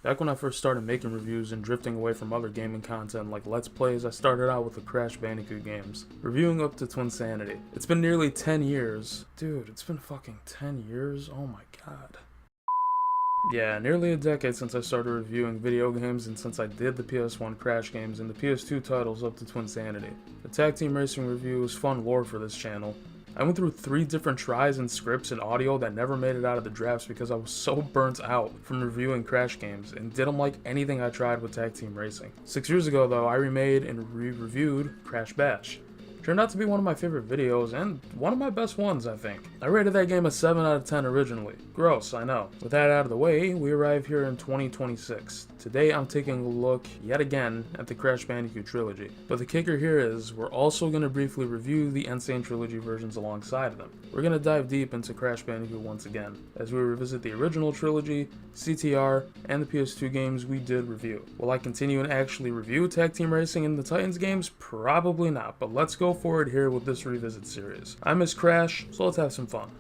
Back when I first started making reviews and drifting away from other gaming content like Let's Plays, I started out with the Crash Bandicoot games, reviewing up to Twinsanity. It's been nearly 10 years. Dude, it's been fucking 10 years? Oh my god. Yeah, nearly a decade since I started reviewing video games and since I did the PS1 Crash games and the PS2 titles up to Twinsanity. The tag team racing review was fun lore for this channel. I went through 3 different tries and scripts and audio that never made it out of the drafts because I was so burnt out from reviewing Crash games and didn't like anything I tried with tag team racing. 6 years ago though, I remade and re-reviewed Crash Bash. Turned out to be one of my favorite videos, and one of my best ones, I think. I rated that game a 7 out of 10 originally. Gross, I know. With that out of the way, we arrive here in 2026. Today I'm taking a look, yet again, at the Crash Bandicoot Trilogy. But the kicker here is, we're also going to briefly review the N.Sane Trilogy versions alongside them. We're going to dive deep into Crash Bandicoot once again, as we revisit the original trilogy, CTR, and the PS2 games we did review. Will I continue and actually review Tag Team Racing in the Titans games? Probably not, but let's go forward here with this revisit series. I miss Crash, so let's have some fun.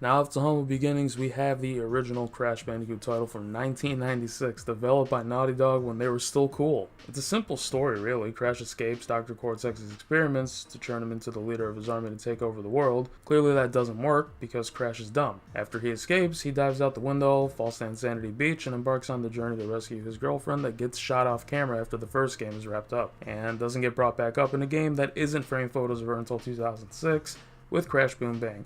Now, after humble beginnings, we have the original Crash Bandicoot title from 1996, developed by Naughty Dog when they were still cool. It's a simple story, really. Crash escapes Dr. Cortex's experiments to turn him into the leader of his army to take over the world. Clearly that doesn't work, because Crash is dumb. After he escapes, he dives out the window, falls to Insanity Beach, and embarks on the journey to rescue his girlfriend that gets shot off camera after the first game is wrapped up, and doesn't get brought back up in a game that isn't framed photos of her until 2006, with Crash Boom Bang.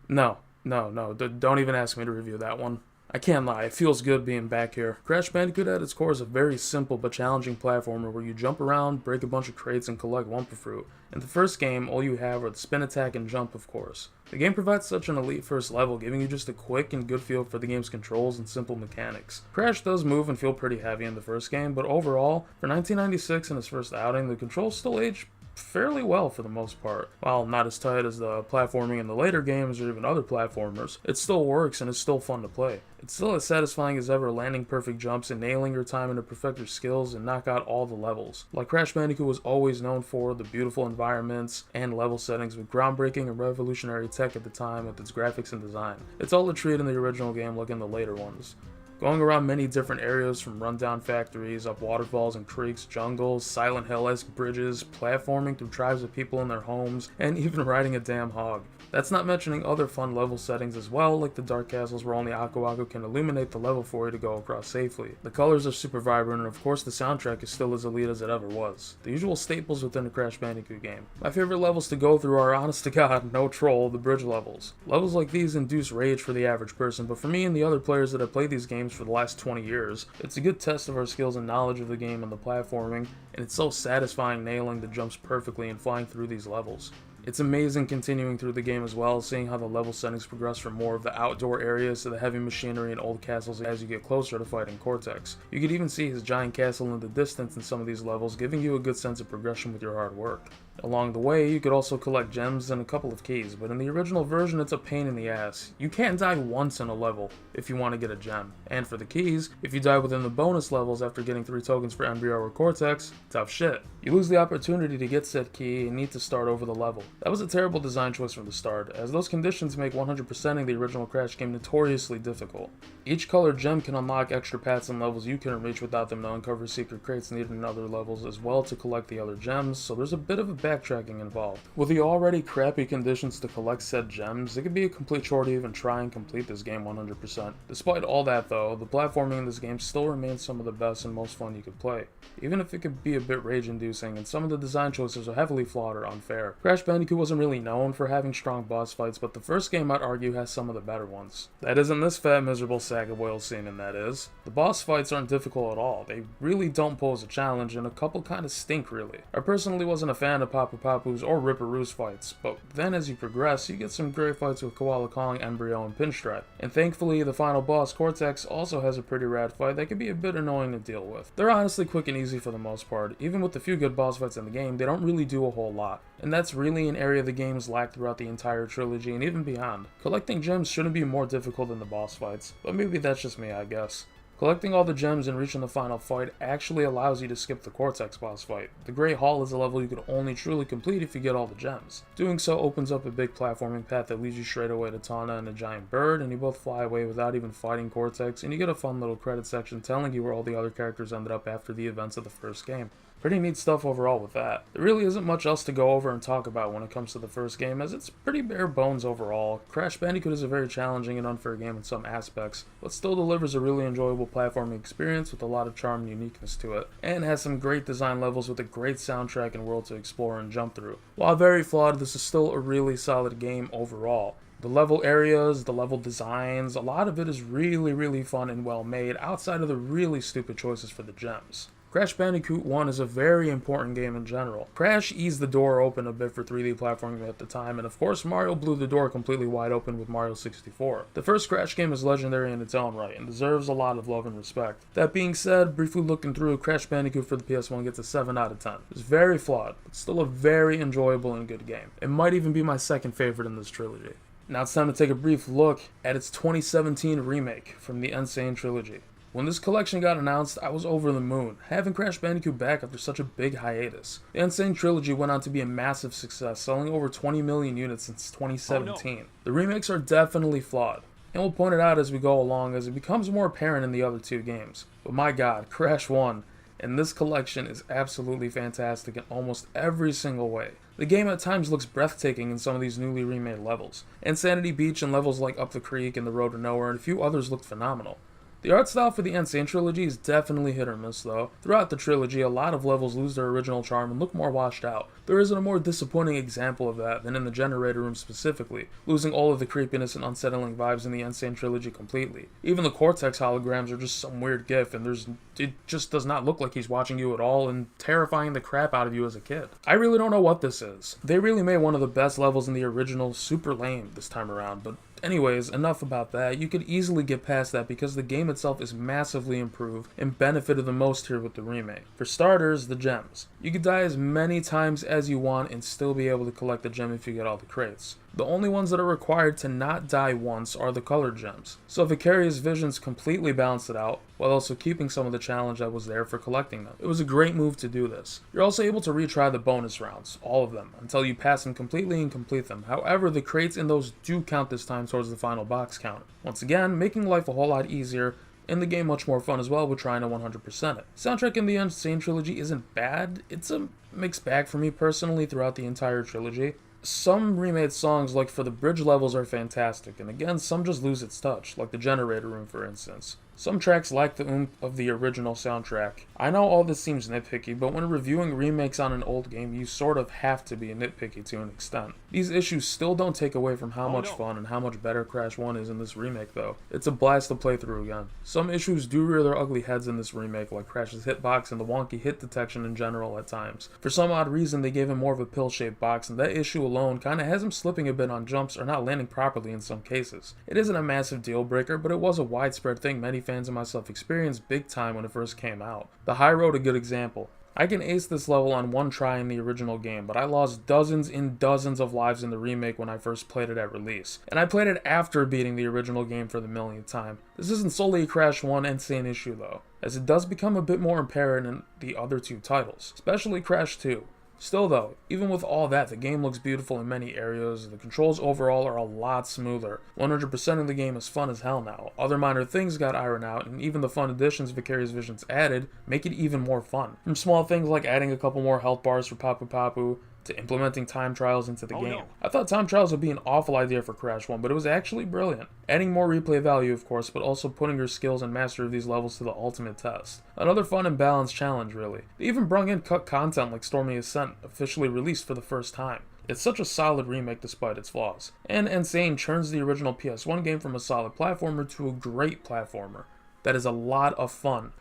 No, don't even ask me to review that one. I can't lie, it feels good being back here. Crash Bandicoot at its core is a very simple but challenging platformer where you jump around, break a bunch of crates, and collect Wumpa Fruit. In the first game, all you have are the spin attack and jump, of course. The game provides such an elite first level, giving you just a quick and good feel for the game's controls and simple mechanics. Crash does move and feel pretty heavy in the first game, but overall, for 1996 and its first outing, the controls still age fairly well for the most part. While not as tight as the platforming in the later games or even other platformers, it still works and is still fun to play. It's still as satisfying as ever landing perfect jumps and nailing your timing to perfect your skills and knock out all the levels. Like Crash Bandicoot was always known for, the beautiful environments and level settings with groundbreaking and revolutionary tech at the time with its graphics and design. It's all a treat in the original game like in the later ones. Going around many different areas from rundown factories, up waterfalls and creeks, jungles, Silent Hill-esque bridges, platforming through tribes of people in their homes, and even riding a damn hog. That's not mentioning other fun level settings as well, like the dark castles where only Aku Aku can illuminate the level for you to go across safely. The colors are super vibrant, and of course the soundtrack is still as elite as it ever was. The usual staples within a Crash Bandicoot game. My favorite levels to go through are, honest to god, no troll, the bridge levels. Levels like these induce rage for the average person, but for me and the other players that have played these games for the last 20 years, it's a good test of our skills and knowledge of the game and the platforming, and it's so satisfying nailing the jumps perfectly and flying through these levels. It's amazing continuing through the game as well, seeing how the level settings progress from more of the outdoor areas to the heavy machinery and old castles as you get closer to fighting Cortex. You could even see his giant castle in the distance in some of these levels, giving you a good sense of progression with your hard work. Along the way, you could also collect gems and a couple of keys, but in the original version it's a pain in the ass. You can't die once in a level if you want to get a gem. And for the keys, if you die within the bonus levels after getting 3 tokens for Embryo or Cortex, tough shit. You lose the opportunity to get said key and need to start over the level. That was a terrible design choice from the start, as those conditions make 100%ing the original Crash game notoriously difficult. Each colored gem can unlock extra paths and levels you couldn't reach without them to uncover secret crates needed in other levels as well to collect the other gems, so there's a bit of a backtracking involved. With the already crappy conditions to collect said gems, it could be a complete chore to even try and complete this game 100%. Despite all that though, the platforming in this game still remains some of the best and most fun you could play, even if it could be a bit rage-inducing and some of the design choices are heavily flawed or unfair. Crash Bandicoot wasn't really known for having strong boss fights, but the first game I'd argue has some of the better ones. That isn't this fat miserable sack of oil semen, that is. The boss fights aren't difficult at all, they really don't pose a challenge, and a couple kinda stink really. I personally wasn't a fan of Papu Papu's or Ripperoo's fights, but then as you progress, you get some great fights with Koala Kong, Embryo, and Pinstripe. And thankfully, the final boss, Cortex, also has a pretty rad fight that can be a bit annoying to deal with. They're honestly quick and easy for the most part. Even with the few good boss fights in the game, they don't really do a whole lot. And that's really an area the games lack throughout the entire trilogy and even beyond. Collecting gems shouldn't be more difficult than the boss fights, but maybe that's just me, I guess. Collecting all the gems and reaching the final fight actually allows you to skip the Cortex boss fight. The Great Hall is a level you could only truly complete if you get all the gems. Doing so opens up a big platforming path that leads you straight away to Tawna and a giant bird, and you both fly away without even fighting Cortex, and you get a fun little credit section telling you where all the other characters ended up after the events of the first game. Pretty neat stuff overall with that. There really isn't much else to go over and talk about when it comes to the first game, as it's pretty bare bones overall. Crash Bandicoot is a very challenging and unfair game in some aspects, but still delivers a really enjoyable platforming experience with a lot of charm and uniqueness to it, and has some great design levels with a great soundtrack and world to explore and jump through. While very flawed, this is still a really solid game overall. The level areas, the level designs, a lot of it is really fun and well made, outside of the really stupid choices for the gems. Crash Bandicoot 1 is a very important game in general. Crash eased the door open a bit for 3D platforming at the time, and of course Mario blew the door completely wide open with Mario 64. The first Crash game is legendary in its own right, and deserves a lot of love and respect. That being said, briefly looking through, Crash Bandicoot for the PS1 gets a 7 out of 10. It's very flawed, but still a very enjoyable and good game. It might even be my second favorite in this trilogy. Now it's time to take a brief look at its 2017 remake from the N.Sane Trilogy. When this collection got announced, I was over the moon, having Crash Bandicoot back after such a big hiatus. The N.Sane Trilogy went on to be a massive success, selling over 20 million units since 2017. Oh, no. The remakes are definitely flawed, and we'll point it out as we go along as it becomes more apparent in the other two games. But my god, Crash 1 and this collection is absolutely fantastic in almost every single way. The game at times looks breathtaking in some of these newly remade levels. Insanity Beach and levels like Up the Creek and The Road to Nowhere and a few others looked phenomenal. The art style for the N.Sane Trilogy is definitely hit or miss though. Throughout the trilogy, a lot of levels lose their original charm and look more washed out. There isn't a more disappointing example of that than in the generator room specifically, losing all of the creepiness and unsettling vibes in the N.Sane Trilogy completely. Even the Cortex holograms are just some weird gif, and it just does not look like he's watching you at all and terrifying the crap out of you as a kid. I really don't know what this is. They really made one of the best levels in the original super lame this time around, but anyways, enough about that. You could easily get past that because the game itself is massively improved and benefited the most here with the remake. For starters, the gems. You could die as many times as you want and still be able to collect the gem if you get all the crates. The only ones that are required to not die once are the colored gems. So Vicarious Visions completely balanced it out, while also keeping some of the challenge that was there for collecting them. It was a great move to do this. You're also able to retry the bonus rounds, all of them, until you pass them completely and complete them. However, the crates in those do count this time towards the final box count. Once again, making life a whole lot easier, and the game much more fun as well with trying to 100% it. Soundtrack in the N.Sane Trilogy isn't bad. It's a mixed bag for me personally throughout the entire trilogy. Some remade songs, like for the bridge levels, are fantastic, and again, some just lose its touch, like the generator room for instance. Some tracks lack the oomph of the original soundtrack. I know all this seems nitpicky, but when reviewing remakes on an old game, you sort of have to be nitpicky to an extent. These issues still don't take away from how much fun and how much better Crash 1 is in this remake though. It's a blast to play through again. Some issues do rear their ugly heads in this remake, like Crash's hitbox and the wonky hit detection in general at times. For some odd reason, they gave him more of a pill-shaped box, and that issue alone kinda has him slipping a bit on jumps or not landing properly in some cases. It isn't a massive deal breaker, but it was a widespread thing many fans and myself experienced big time when it first came out. The High Road a good example. I can ace this level on one try in the original game, but I lost dozens and dozens of lives in the remake when I first played it at release. And I played it after beating the original game for the millionth time. This isn't solely a Crash 1 N.Sane issue though, as it does become a bit more apparent in the other two titles, especially Crash 2. Still though, even with all that, the game looks beautiful in many areas, the controls overall are a lot smoother. 100% of the game is fun as hell now. Other minor things got ironed out, and even the fun additions Vicarious Visions added make it even more fun. From small things like adding a couple more health bars for Papu Papu, to implementing time trials into the game. No. I thought time trials would be an awful idea for Crash 1, but it was actually brilliant. Adding more replay value, of course, but also putting your skills and mastery of these levels to the ultimate test. Another fun and balanced challenge, really. They even brought in cut content like Stormy Ascent, officially released for the first time. It's such a solid remake despite its flaws. And N.Sane turns the original PS1 game from a solid platformer to a great platformer. That is a lot of fun.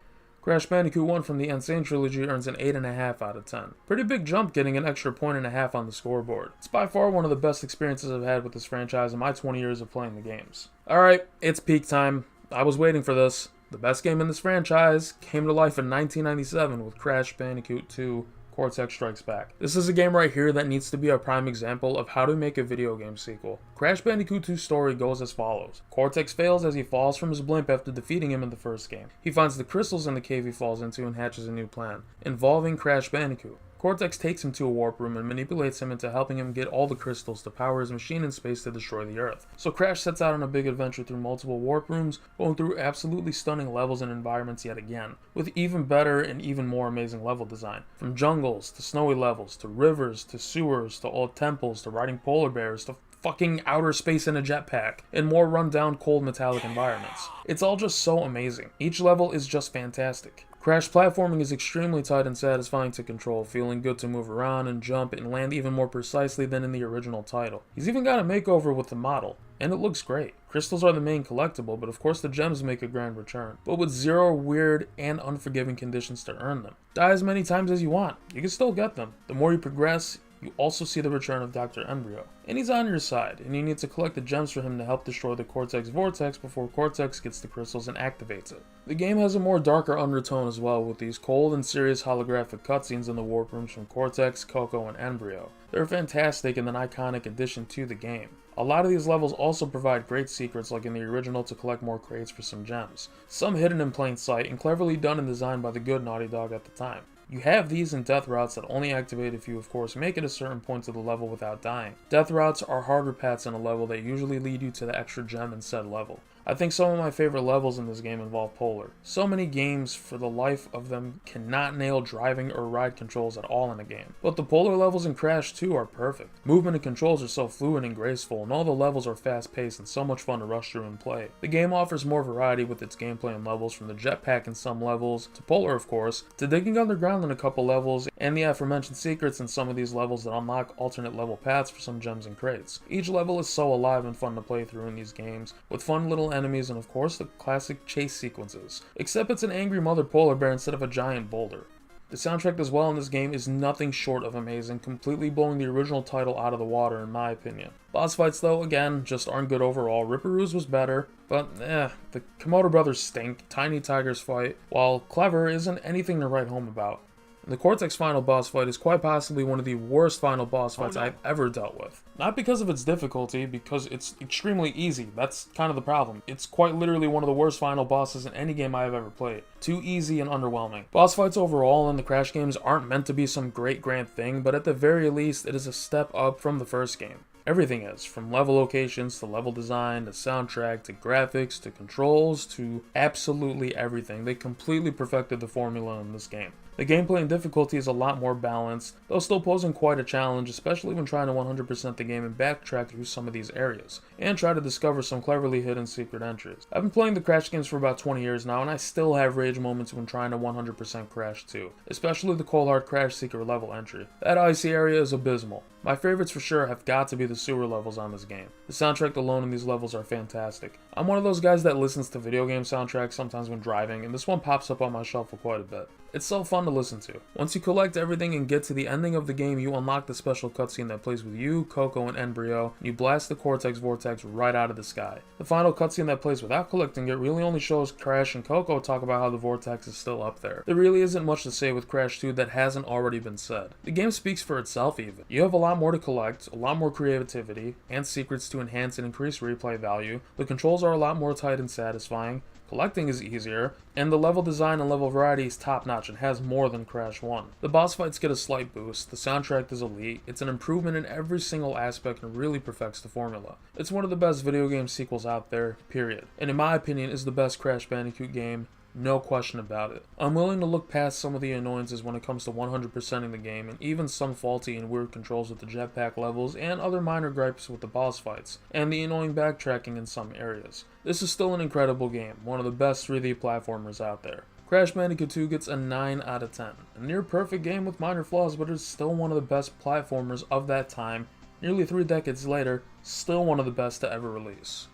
Crash Bandicoot 1 from the N.Sane Trilogy earns an 8.5 out of 10. Pretty big jump, getting an extra 1.5 on the scoreboard. It's by far one of the best experiences I've had with this franchise in my 20 years of playing the games. Alright, it's peak time. I was waiting for this. The best game in this franchise came to life in 1997 with Crash Bandicoot 2: Cortex Strikes Back. This is a game right here that needs to be a prime example of how to make a video game sequel. Crash Bandicoot 2's story goes as follows. Cortex fails as he falls from his blimp after defeating him in the first game. He finds the crystals in the cave he falls into and hatches a new plan, involving Crash Bandicoot. Cortex takes him to a warp room and manipulates him into helping him get all the crystals to power his machine in space to destroy the Earth. So Crash sets out on a big adventure through multiple warp rooms, going through absolutely stunning levels and environments yet again, with even better and even more amazing level design. From jungles, to snowy levels, to rivers, to sewers, to old temples, to riding polar bears, to fucking outer space in a jetpack, and more run-down cold metallic environments. It's all just so amazing. Each level is just fantastic. Crash platforming is extremely tight and satisfying to control, feeling good to move around and jump and land even more precisely than in the original title. He's even got a makeover with the model, and it looks great. Crystals are the main collectible, but of course the gems make a grand return, but with zero weird and unforgiving conditions to earn them. Die as many times as you want, you can still get them. The more you progress, you also see the return of Dr. Embryo, and he's on your side, and you need to collect the gems for him to help destroy the Cortex Vortex before Cortex gets the crystals and activates it. The game has a more darker undertone as well, with these cold and serious holographic cutscenes in the warp rooms from Cortex, Coco, and Embryo. They're fantastic and an iconic addition to the game. A lot of these levels also provide great secrets like in the original to collect more crates for some gems, some hidden in plain sight and cleverly done and designed by the good Naughty Dog at the time. You have these in death routes that only activate if you of course make it a certain point of the level without dying. Death routes are harder paths in a level that usually lead you to the extra gem in said level. I think some of my favorite levels in this game involve Polar. So many games, for the life of them, cannot nail driving or ride controls at all in a game. But the Polar levels in Crash 2 are perfect. Movement and controls are so fluid and graceful, and all the levels are fast paced and so much fun to rush through and play. The game offers more variety with its gameplay and levels, from the jetpack in some levels, to Polar of course, to digging underground in a couple levels, and the aforementioned secrets in some of these levels that unlock alternate level paths for some gems and crates. Each level is so alive and fun to play through in these games, with fun little enemies and of course the classic chase sequences, except it's an angry mother polar bear instead of a giant boulder. The soundtrack as well in this game is nothing short of amazing, completely blowing the original title out of the water in my opinion. Boss fights though, again, just aren't good overall. Ripperoo's was better, but the Komodo brothers stink. Tiny Tiger's fight, while clever, isn't anything to write home about. The Cortex final boss fight is quite possibly one of the worst final boss fights I've ever dealt with. Not because of its difficulty, because it's extremely easy. That's kind of the problem. It's quite literally one of the worst final bosses in any game I have ever played. Too easy and underwhelming. Boss fights overall in the Crash games aren't meant to be some great grand thing, but at the very least it is a step up from the first game. Everything is, from level locations to level design to soundtrack to graphics to controls to absolutely everything. They completely perfected the formula in this game. The gameplay and difficulty is a lot more balanced, though still posing quite a challenge, especially when trying to 100% the game and backtrack through some of these areas, and try to discover some cleverly hidden secret entries. I've been playing the Crash games for about 20 years now, and I still have rage moments when trying to 100% Crash 2, especially the Cold Hard Crash Secret level entry. That icy area is abysmal. My favorites for sure have got to be the sewer levels on this game. The soundtrack alone in these levels are fantastic. I'm one of those guys that listens to video game soundtracks sometimes when driving, and this one pops up on my shelf for quite a bit. It's so fun to listen to. Once you collect everything and get to the ending of the game, you unlock the special cutscene that plays with you, Coco, and Embryo, and you blast the Cortex Vortex right out of the sky. The final cutscene that plays without collecting it really only shows Crash and Coco talk about how the Vortex is still up there. There really isn't much to say with Crash 2 that hasn't already been said. The game speaks for itself even. You have a lot more to collect, a lot more creativity, and secrets to enhance and increase replay value. The controls are a lot more tight and satisfying. Collecting is easier, and the level design and level variety is top notch and has more than Crash 1. The boss fights get a slight boost, the soundtrack is elite, it's an improvement in every single aspect and really perfects the formula. It's one of the best video game sequels out there, period. And in my opinion is the best Crash Bandicoot game. No question about it. I'm willing to look past some of the annoyances when it comes to 100%ing the game, and even some faulty and weird controls with the jetpack levels, and other minor gripes with the boss fights, and the annoying backtracking in some areas. This is still an incredible game, one of the best 3D platformers out there. Crash Bandicoot 2 gets a 9 out of 10. A near perfect game with minor flaws, but it's still one of the best platformers of that time. Nearly 3 decades later, still one of the best to ever release.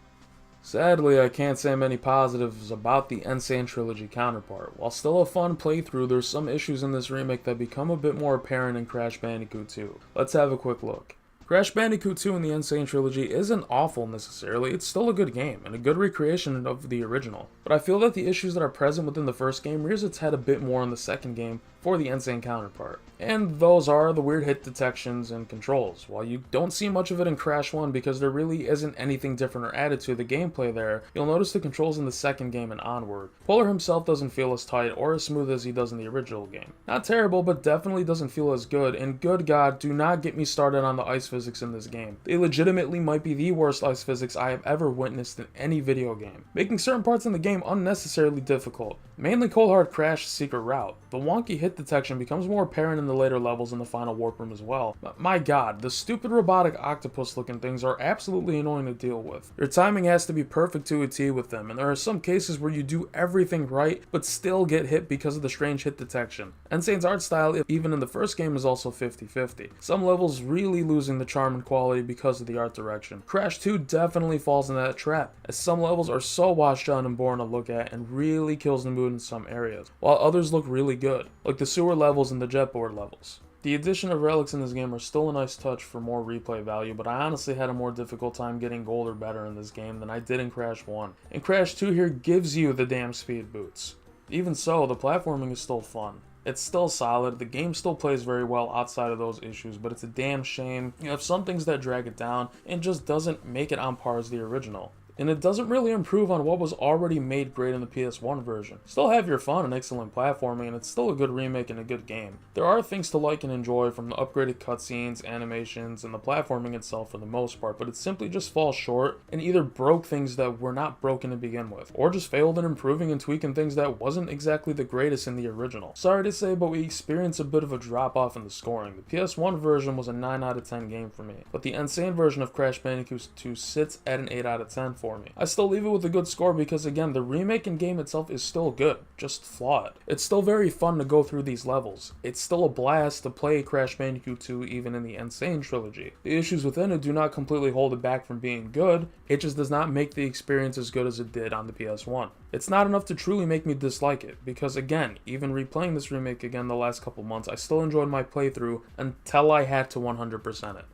Sadly, I can't say many positives about the N.Sane Trilogy counterpart. While still a fun playthrough, there's some issues in this remake that become a bit more apparent in Crash Bandicoot 2. Let's have a quick look. Crash Bandicoot 2 in the N.Sane Trilogy isn't awful necessarily, it's still a good game, and a good recreation of the original. But I feel that the issues that are present within the first game rears its head a bit more in the second game for the N.Sane counterpart. And those are the weird hit detections and controls. While you don't see much of it in Crash 1 because there really isn't anything different or added to the gameplay there, you'll notice the controls in the second game and onward. Polar himself doesn't feel as tight or as smooth as he does in the original game. Not terrible, but definitely doesn't feel as good, and good god, do not get me started on the ice physics in this game. They legitimately might be the worst ice physics I have ever witnessed in any video game, making certain parts in the game unnecessarily difficult. Mainly Cold Hard Crash's secret route. The wonky hit detection becomes more apparent in the later levels in the final warp room as well. But my god, the stupid robotic octopus looking things are absolutely annoying to deal with. Your timing has to be perfect to a T with them, and there are some cases where you do everything right but still get hit because of the strange hit detection. N.Sane's art style, even in the first game, is also 50-50. Some levels really losing the charm and quality because of the art direction. Crash 2 definitely falls in that trap, as some levels are so washed out and boring to look at and really kills the mood in some areas, while others look really good, like the sewer levels and the jetboard levels. The addition of relics in this game are still a nice touch for more replay value, but I honestly had a more difficult time getting gold or better in this game than I did in Crash 1. And Crash 2 here gives you the damn speed boots. Even so, the platforming is still fun. It's still solid, the game still plays very well outside of those issues, but it's a damn shame you have some things that drag it down and just doesn't make it on par as the original. And it doesn't really improve on what was already made great in the PS1 version. Still have your fun and excellent platforming, and it's still a good remake and a good game. There are things to like and enjoy from the upgraded cutscenes, animations, and the platforming itself for the most part, but it simply just falls short and either broke things that were not broken to begin with, or just failed in improving and tweaking things that wasn't exactly the greatest in the original. Sorry to say, but we experienced a bit of a drop off in the scoring. The PS1 version was a 9 out of 10 game for me, but the N.Sane version of Crash Bandicoot 2 sits at an 8 out of 10 for me. I still leave it with a good score because, again, the remake and game itself is still good, just flawed. It's still very fun to go through these levels. It's still a blast to play Crash Bandicoot 2 even in the N.Sane Trilogy. The issues within it do not completely hold it back from being good, it just does not make the experience as good as it did on the PS1. It's not enough to truly make me dislike it, because again, even replaying this remake again the last couple months, I still enjoyed my playthrough until I had to 100% it.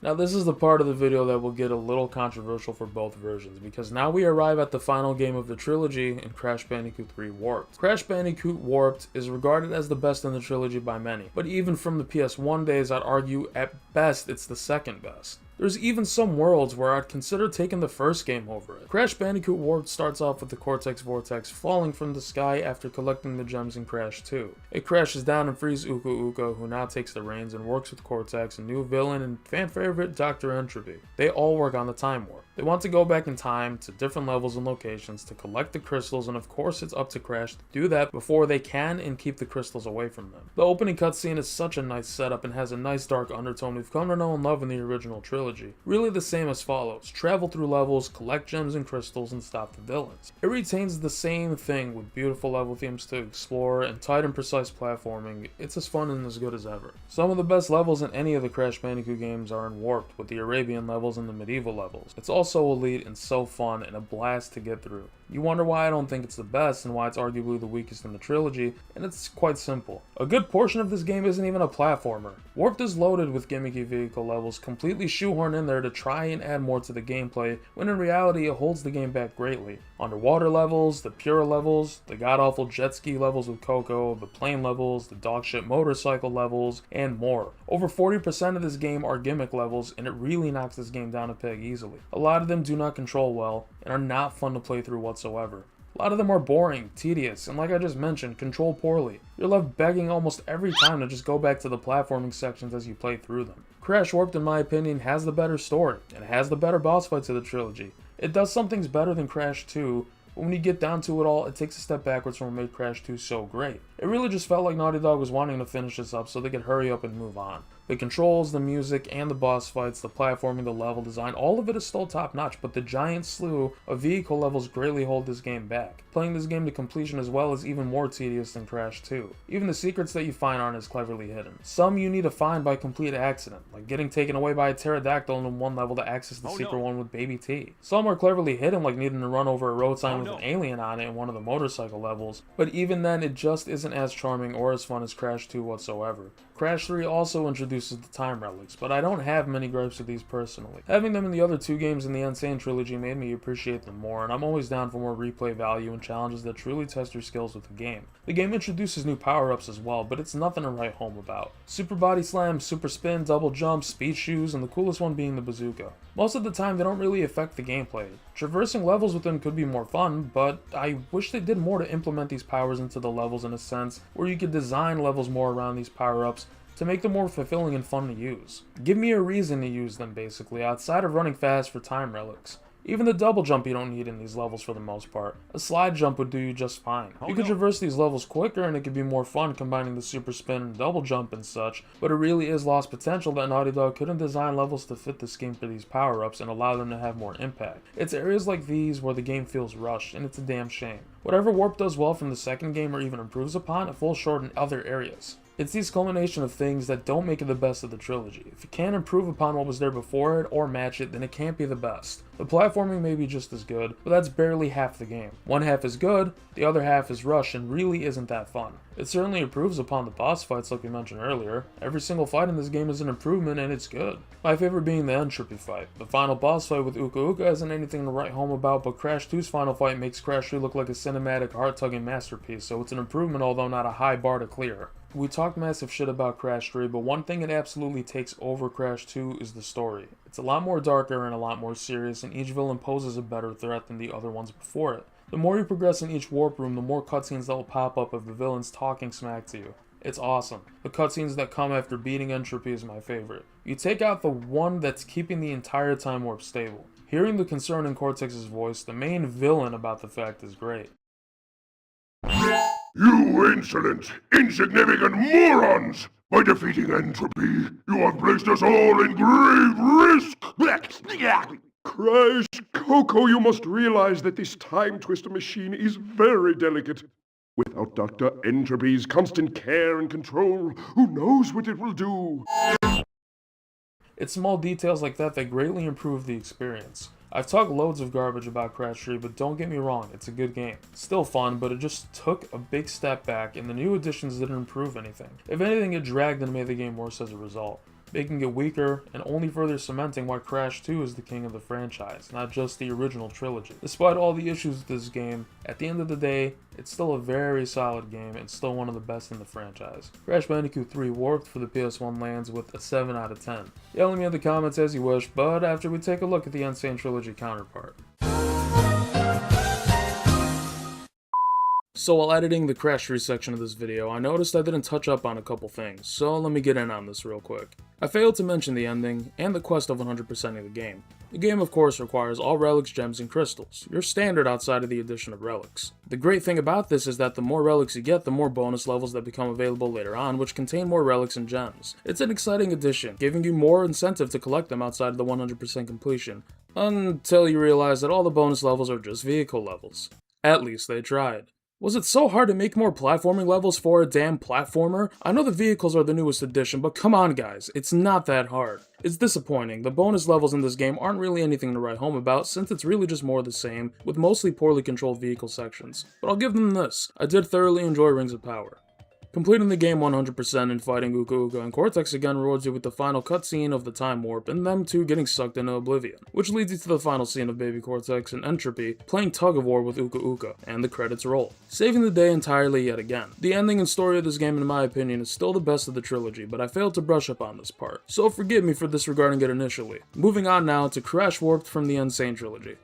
Now this is the part of the video that will get a little controversial for both versions, because now we arrive at the final game of the trilogy in Crash Bandicoot 3 Warped. Crash Bandicoot Warped is regarded as the best in the trilogy by many, but even from the PS1 days I'd argue at best it's the second best. There's even some worlds where I'd consider taking the first game over it. Crash Bandicoot Warped starts off with the Cortex Vortex falling from the sky after collecting the gems in Crash 2. It crashes down and frees Uka Uka, who now takes the reins and works with Cortex, a new villain, and fan favorite Dr. Entropy. They all work on the time warp. They want to go back in time to different levels and locations to collect the crystals, and of course it's up to Crash to do that before they can and keep the crystals away from them. The opening cutscene is such a nice setup and has a nice dark undertone we've come to know and love in the original trilogy. Really the same as follows: travel through levels, collect gems and crystals, and stop the villains. It retains the same thing with beautiful level themes to explore and tight and precise platforming. It's as fun and as good as ever. Some of the best levels in any of the Crash Bandicoot games are in Warped, with the Arabian levels and the medieval levels. It's also elite and so fun and a blast to get through. You wonder why I don't think it's the best and why it's arguably the weakest in the trilogy, and it's quite simple. A good portion of this game isn't even a platformer. Warped is loaded with gimmicky vehicle levels, completely shoehorned in there to try and add more to the gameplay, when in reality it holds the game back greatly. Underwater levels, the Pura levels, the god-awful jet ski levels with Coco, the plane levels, the dogshit motorcycle levels, and more. Over 40% of this game are gimmick levels, and it really knocks this game down a peg easily. A lot of them do not control well, and are not fun to play through whatsoever. A lot of them are boring, tedious, and like I just mentioned, control poorly. You're left begging almost every time to just go back to the platforming sections as you play through them. Crash Warped, in my opinion, has the better story, and has the better boss fights of the trilogy. It does some things better than Crash 2, but when you get down to it all, it takes a step backwards from what made Crash 2 so great. It really just felt like Naughty Dog was wanting to finish this up so they could hurry up and move on. The controls, the music, and the boss fights, the platforming, the level design, all of it is still top notch, but the giant slew of vehicle levels greatly hold this game back. Playing this game to completion as well is even more tedious than Crash 2. Even the secrets that you find aren't as cleverly hidden. Some you need to find by complete accident, like getting taken away by a pterodactyl in one level to access the secret one with Baby T. Some are cleverly hidden, like needing to run over a road sign with an alien on it in one of the motorcycle levels, but even then it just isn't as charming or as fun as Crash 2 whatsoever. Crash 3 also introduces the time relics, but I don't have many gripes with these personally. Having them in the other two games in the N.Sane Trilogy made me appreciate them more, and I'm always down for more replay value and challenges that truly test your skills with the game. The game introduces new power-ups as well, but it's nothing to write home about. Super body slam, super spin, double jump, speed shoes, and the coolest one being the bazooka. Most of the time they don't really affect the gameplay. Traversing levels with them could be more fun, but I wish they did more to implement these powers into the levels in a sense where you could design levels more around these power-ups to make them more fulfilling and fun to use. Give me a reason to use them basically, outside of running fast for time relics. Even the double jump you don't need in these levels for the most part. A slide jump would do you just fine. You could traverse these levels quicker and it could be more fun combining the super spin and double jump and such, but it really is lost potential that Naughty Dog couldn't design levels to fit this game for these power-ups and allow them to have more impact. It's areas like these where the game feels rushed, and it's a damn shame. Whatever Warp does well from the second game or even improves upon, it falls short in other areas. It's these culmination of things that don't make it the best of the trilogy. If you can't improve upon what was there before it or match it, then it can't be the best. The platforming may be just as good, but that's barely half the game. One half is good, the other half is rushed and really isn't that fun. It certainly improves upon the boss fights like we mentioned earlier. Every single fight in this game is an improvement and it's good. My favorite being the Entropy fight. The final boss fight with Uka Uka isn't anything to write home about, but Crash 2's final fight makes Crash 3 look like a cinematic, heart-tugging masterpiece, so it's an improvement although not a high bar to clear. We talk massive shit about Crash 3, but one thing it absolutely takes over Crash 2 is the story. It's a lot more darker and a lot more serious, and each villain poses a better threat than the other ones before it. The more you progress in each warp room, the more cutscenes that will pop up of the villains talking smack to you. It's awesome. The cutscenes that come after beating Entropy is my favorite. You take out the one that's keeping the entire time warp stable. Hearing the concern in Cortex's voice, the main villain about the fact is great. You insolent, insignificant morons! By defeating Entropy, you have placed us all in grave risk! Crash, Coco, you must realize that this time twister machine is very delicate. Without Dr. Entropy's constant care and control, who knows what it will do? It's small details like that that greatly improve the experience. I've talked loads of garbage about Crash 3, but don't get me wrong, it's a good game. Still fun, but it just took a big step back, and the new additions didn't improve anything. If anything, it dragged and made the game worse as a result, making it weaker and only further cementing why Crash 2 is the king of the franchise, not just the original trilogy. Despite all the issues with this game, at the end of the day, it's still a very solid game and still one of the best in the franchise. Crash Bandicoot 3 Warped for the PS1 lands with a 7 out of 10. Yell at me in the comments as you wish, but after we take a look at the N.Sane Trilogy counterpart. So while editing the Crash 3 section of this video, I noticed I didn't touch up on a couple things, so let me get in on this real quick. I failed to mention the ending, and the quest of 100%ing the game. The game of course requires all relics, gems, and crystals, your standard outside of the addition of relics. The great thing about this is that the more relics you get, the more bonus levels that become available later on, which contain more relics and gems. It's an exciting addition, giving you more incentive to collect them outside of the 100% completion, until you realize that all the bonus levels are just vehicle levels. At least they tried. Was it so hard to make more platforming levels for a damn platformer? I know the vehicles are the newest addition, but come on guys, it's not that hard. It's disappointing. The bonus levels in this game aren't really anything to write home about, since it's really just more of the same, with mostly poorly controlled vehicle sections. But I'll give them this, I did thoroughly enjoy Rings of Power. Completing the game 100% and fighting Uka Uka and Cortex again rewards you with the final cutscene of the time warp and them two getting sucked into oblivion, which leads you to the final scene of Baby Cortex and Entropy playing tug of war with Uka Uka, and the credits roll, saving the day entirely yet again. The ending and story of this game in my opinion is still the best of the trilogy, but I failed to brush up on this part, so forgive me for disregarding it initially. Moving on now to Crash Warped from the N.Sane Trilogy.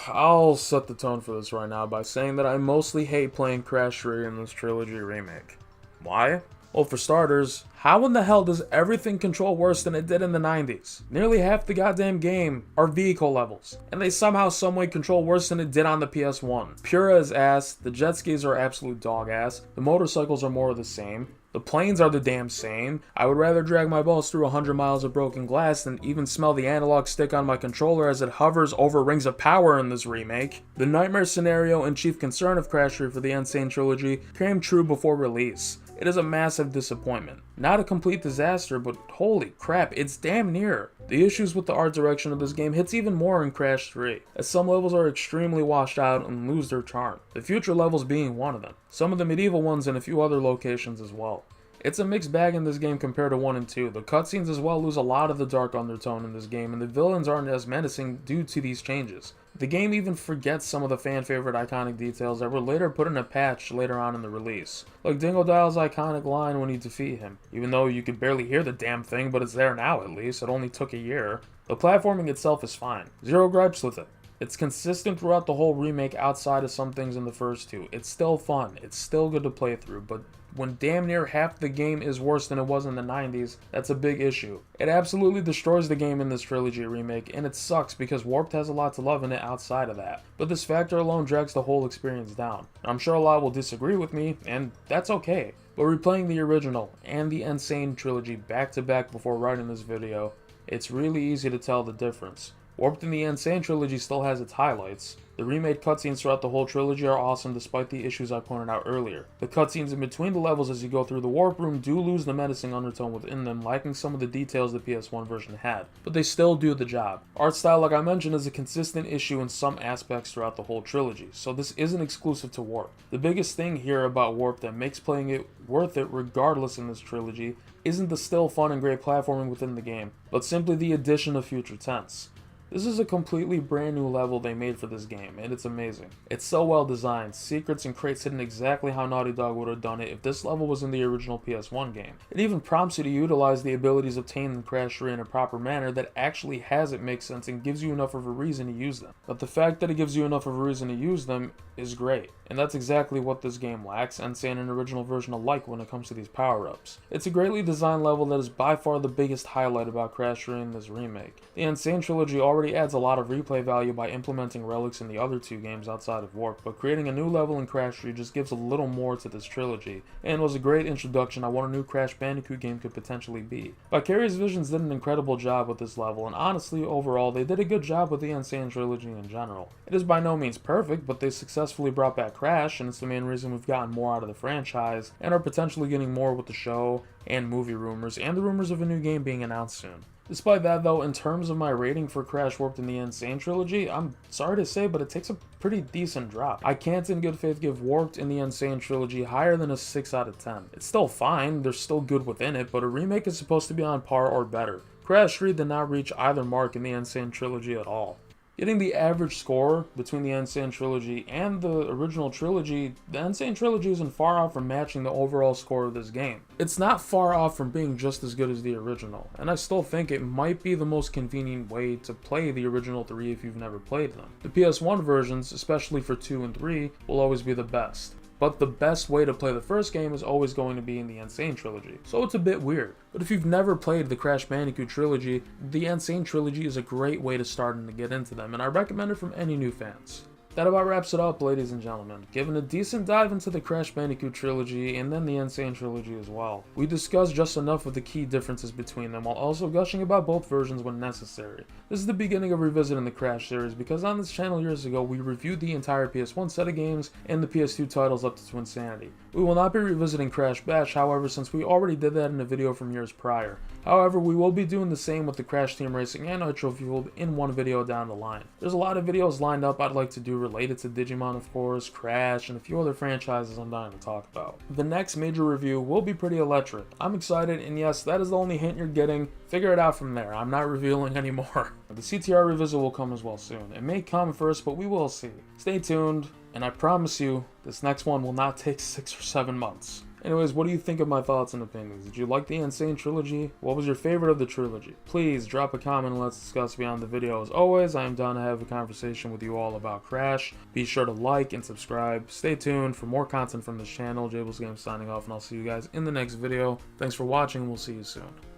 I'll set the tone for this right now by saying that I mostly hate playing Crash 3 in this trilogy remake. Why? Well, for starters, how in the hell does everything control worse than it did in the 90s? Nearly half the goddamn game are vehicle levels, and they somehow someway control worse than it did on the PS1. Pura is ass, the jet skis are absolute dog ass, the motorcycles are more of the same, the planes are the damn same. I would rather drag my balls through 100 miles of broken glass than even smell the analog stick on my controller as it hovers over Rings of Power in this remake. The nightmare scenario and chief concern of Crash 3 for the N.Sane Trilogy came true before release. It is a massive disappointment. Not a complete disaster, but holy crap, it's damn near. The issues with the art direction of this game hits even more in Crash 3, as some levels are extremely washed out and lose their charm, the future levels being one of them, some of the medieval ones and a few other locations as well. It's a mixed bag in this game compared to 1 and 2. The cutscenes as well lose a lot of the dark undertone in this game, and the villains aren't as menacing due to these changes. The game even forgets some of the fan favorite iconic details that were later put in a patch later on in the release. Like Dingodile's iconic line when you defeat him. Even though you could barely hear the damn thing, but it's there now at least, it only took a year. The platforming itself is fine. Zero gripes with it. It's consistent throughout the whole remake outside of some things in the first two. It's still fun, it's still good to play through, but when damn near half the game is worse than it was in the 90s, that's a big issue. It absolutely destroys the game in this trilogy remake, and it sucks because Warped has a lot to love in it outside of that. But this factor alone drags the whole experience down. I'm sure a lot will disagree with me, and that's okay. But replaying the original and the N.Sane Trilogy back to back before writing this video, it's really easy to tell the difference. Warped in the N.Sane Trilogy still has its highlights. The remade cutscenes throughout the whole trilogy are awesome despite the issues I pointed out earlier. The cutscenes in between the levels as you go through the warp room do lose the menacing undertone within them, lacking some of the details the PS1 version had, but they still do the job. Art style, like I mentioned, is a consistent issue in some aspects throughout the whole trilogy, so this isn't exclusive to Warp. The biggest thing here about Warp that makes playing it worth it regardless in this trilogy isn't the still fun and great platforming within the game, but simply the addition of future tense. This is a completely brand new level they made for this game, and it's amazing. It's so well designed, secrets and crates hidden exactly how Naughty Dog would have done it if this level was in the original PS1 game. It even prompts you to utilize the abilities obtained in Crash 3 in a proper manner that actually has it make sense and gives you enough of a reason to use them. But the fact that it gives you enough of a reason to use them is great, and that's exactly what this game lacks, N.Sane and original version alike when it comes to these power-ups. It's a greatly designed level that is by far the biggest highlight about Crash 3 in this remake. The N.Sane Trilogy already adds a lot of replay value by implementing relics in the other two games outside of Warp, but creating a new level in Crash 3 just gives a little more to this trilogy, and was a great introduction on what a new Crash Bandicoot game could potentially be. Vicarious Visions did an incredible job with this level, and honestly, overall, they did a good job with the N.Sane Trilogy in general. It is by no means perfect, but they successfully brought back Crash, and it's the main reason we've gotten more out of the franchise, and are potentially getting more with the show, and movie rumors, and the rumors of a new game being announced soon. Despite that though, in terms of my rating for Crash Warped in the N.Sane Trilogy, I'm sorry to say, but it takes a pretty decent drop. I can't in good faith give Warped in the N.Sane Trilogy higher than a 6 out of 10. It's still fine, there's still good within it, but a remake is supposed to be on par or better. Crash 3 did not reach either mark in the N.Sane Trilogy at all. Getting the average score between the N.Sane Trilogy and the original trilogy, the N.Sane Trilogy isn't far off from matching the overall score of this game. It's not far off from being just as good as the original, and I still think it might be the most convenient way to play the original 3 if you've never played them. The PS1 versions, especially for 2 and 3, will always be the best. But the best way to play the first game is always going to be in the N.Sane Trilogy, so it's a bit weird. But if you've never played the Crash Bandicoot Trilogy, the N.Sane Trilogy is a great way to start and to get into them, and I recommend it from any new fans. That about wraps it up, ladies and gentlemen. Given a decent dive into the Crash Bandicoot Trilogy and then the N.Sane Trilogy as well. We discussed just enough of the key differences between them while also gushing about both versions when necessary. This is the beginning of revisiting the Crash series because on this channel years ago we reviewed the entire PS1 set of games and the PS2 titles up to Twinsanity. We will not be revisiting Crash Bash, however, since we already did that in a video from years prior. However, we will be doing the same with the Crash Team Racing and Nitro Fueled in one video down the line. There's a lot of videos lined up I'd like to do related to Digimon, of course, Crash, and a few other franchises I'm dying to talk about. The next major review will be pretty electric. I'm excited, and yes, that is the only hint you're getting. Figure it out from there. I'm not revealing anymore. The CTR revisit will come as well soon. It may come first, but we will see. Stay tuned, and I promise you, this next one will not take 6 or 7 months. Anyways, what do you think of my thoughts and opinions? Did you like the N.Sane Trilogy? What was your favorite of the trilogy? Please drop a comment and let's discuss beyond the video. As always, I am down to have a conversation with you all about Crash. Be sure to like and subscribe. Stay tuned for more content from this channel. Jaybills Games signing off, and I'll see you guys in the next video. Thanks for watching, and we'll see you soon.